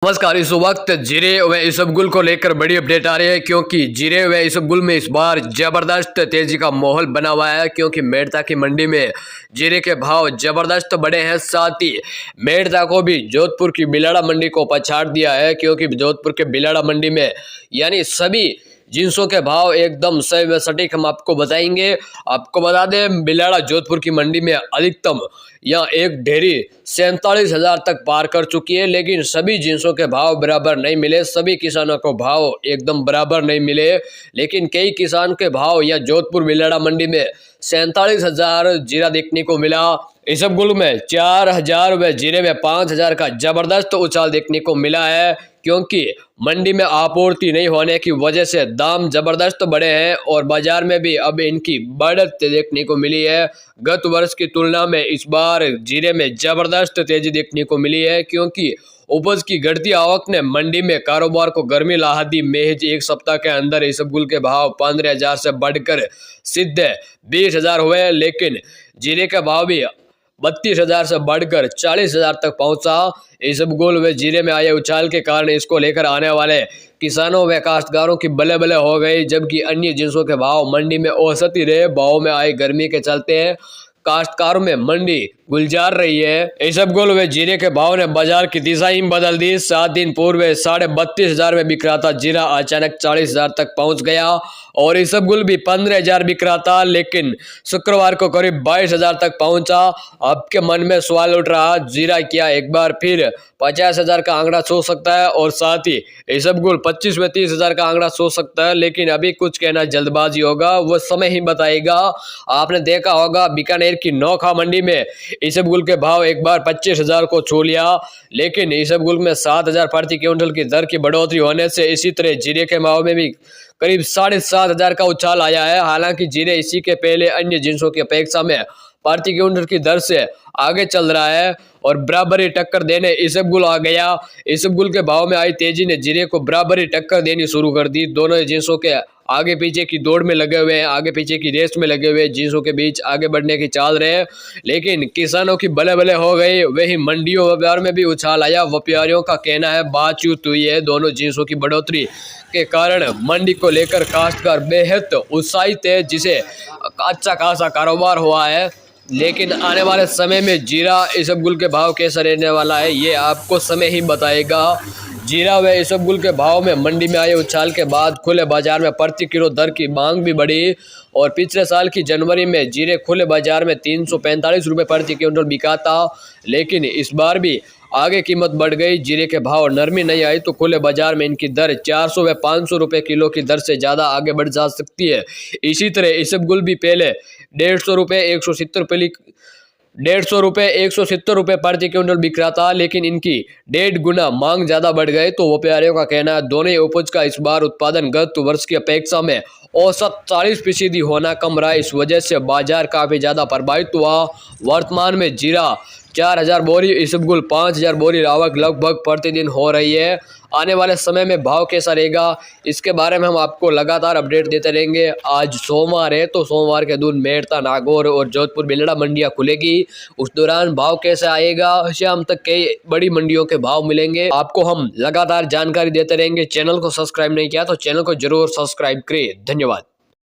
नमस्कार। इस वक्त जीरे व इसबगुल को लेकर बड़ी अपडेट आ रही है क्योंकि जीरे व इसबगुल में इस बार जबरदस्त तेजी का माहौल बना हुआ है क्योंकि मेड़ता की मंडी में जीरे के भाव जबरदस्त बढ़े हैं। साथ ही मेड़ता को भी जोधपुर की बिलाड़ा मंडी को पछाड़ दिया है क्योंकि जोधपुर के बिलाड़ा मंडी में यानी सभी जिन्सों के भाव एकदम सही व सटीक हम आपको बताएंगे। आपको बता दें, बिलाड़ा जोधपुर की मंडी में अधिकतम या एक ढेरी 47,000 तक पार कर चुकी है, लेकिन सभी जिन्सों के भाव बराबर नहीं मिले। सभी किसानों को भाव एकदम बराबर नहीं मिले, लेकिन कई किसान के भाव या जोधपुर बिलाड़ा मंडी में 47,000 जीरा देखने को मिला। इसबगुल में 4,000 व जीरे में 5,000 का जबरदस्त उछाल देखने को मिला है क्योंकि मंडी में आपूर्ति नहीं होने की वजह से दाम जबरदस्त बढ़े हैं और बाजार में भी अब इनकी बढ़त देखने को मिली है। गत वर्ष की तुलना में इस बार जीरे में जबरदस्त तेजी देखने को मिली है क्योंकि उपज की घटती आवक ने मंडी में कारोबार को गर्मी ला दी। महज एक सप्ताह के अंदर इसबगुल के भाव 15,000 से बढ़कर सीधे 20,000 हुए, लेकिन जीरे का भाव भी 32,000 से बढ़कर 40,000 तक पहुंचा। इसबगुल व जीरे में आए उछाल के कारण इसको लेकर आने वाले किसानों व काश्तकारों की बल्ले बल्ले हो गई, जबकि अन्य जिन्सों के भाव मंडी में औसत ही रहे। भाव में आई गर्मी के चलते काश्तकारों में मंडी गुलजार रही है। इसबगुल व जीरे के भाव ने बाजार की दिशा ही बदल दी। 7 दिन पूर्व 32,500 में बिक रहा था जीरा, अचानक 40,000 तक पहुंच गया और इसबगुल भी 15,000 बिक रहा था, लेकिन शुक्रवार को करीब 22,000 तक पहुंचा। आपके मन में सवाल उठ रहा, जीरा क्या एक बार फिर 50,000 का आंकड़ा छू सकता है और साथ ही इसबगुल 25 व 30,000 का आंकड़ा छू सकता है, लेकिन अभी कुछ कहना जल्दबाजी होगा, वो समय ही बताएगा। आपने देखा होगा बीकानेर की नोखा मंडी में इसबगुल के भाव एक बार 25,000 को छू लिया, लेकिन इसबगुल में 7,000 प्रति क्विंटल की दर की बढ़ोतरी होने से इसी तरह जीरे के भाव में भी करीब 7,500 का उछाल आया है। हालांकि जीरे इसी के पहले अन्य जिन्सों की अपेक्षा में प्रति क्विंटल की दर से आगे चल रहा है और बराबरी टक्कर देने इसबगुल आ गया। इसबगुल के भाव में आई तेजी ने जीरे को बराबरी टक्कर देनी शुरू कर दी। दोनों जिन्सों के आगे पीछे की दौड़ में लगे हुए हैं, आगे पीछे की रेस में लगे हुए जिन्सों के बीच आगे बढ़ने की चाल रहे, लेकिन किसानों की बले बले हो गई। वही मंडियों व्यापार में भी उछाल आया। व्यापारियों का कहना है बातचीत हुई है दोनों जिन्सों की बढ़ोतरी के कारण मंडी को लेकर काश्तकार बेहद उत्साहित है, जिसे अच्छा खासा कारोबार हुआ है। लेकिन आने वाले समय में जीरा इसबगुल के भाव कैसा रहने वाला है ये आपको समय ही बताएगा। जीरा व इसबगुल के भाव में मंडी में आए उछाल के बाद खुले बाजार में प्रति किलो दर की मांग भी बढ़ी और पिछले साल की जनवरी में जीरे खुले बाजार में 345 रुपये प्रति क्विंटल बिका था, लेकिन इस बार भी आगे कीमत बढ़ गई। जीरे के भाव नरमी नहीं आई तो खुले बाजार में इनकी दर 400 व 500 रुपये किलो की दर से ज़्यादा आगे बढ़ जा सकती है। इसी तरह इसबगुल भी पहले 150 रुपये 170 रुपये प्रति क्विंटल बिक रहा था, लेकिन इनकी 1.5 गुना मांग ज्यादा बढ़ गए। तो व्यापारियों का कहना है दोनों उपज का इस बार उत्पादन गत वर्ष की अपेक्षा में औसत 40% होना कम रहा। इस वजह से बाजार काफी ज्यादा प्रभावित हुआ। वर्तमान में जीरा 4,000 बोरी, इसबगुल 5,000 बोरी आवक लगभग प्रतिदिन हो रही है। आने वाले समय में भाव कैसा रहेगा इसके बारे में हम आपको लगातार अपडेट देते रहेंगे। आज सोमवार है तो सोमवार के दिन मेड़ता, नागौर और जोधपुर बिलाड़ा मंडियां खुलेगी। उस दौरान भाव कैसा आएगा, शाम तक कई बड़ी मंडियों के भाव मिलेंगे, आपको हम लगातार जानकारी देते रहेंगे। चैनल को सब्सक्राइब नहीं किया तो चैनल को जरूर सब्सक्राइब करें। धन्यवाद।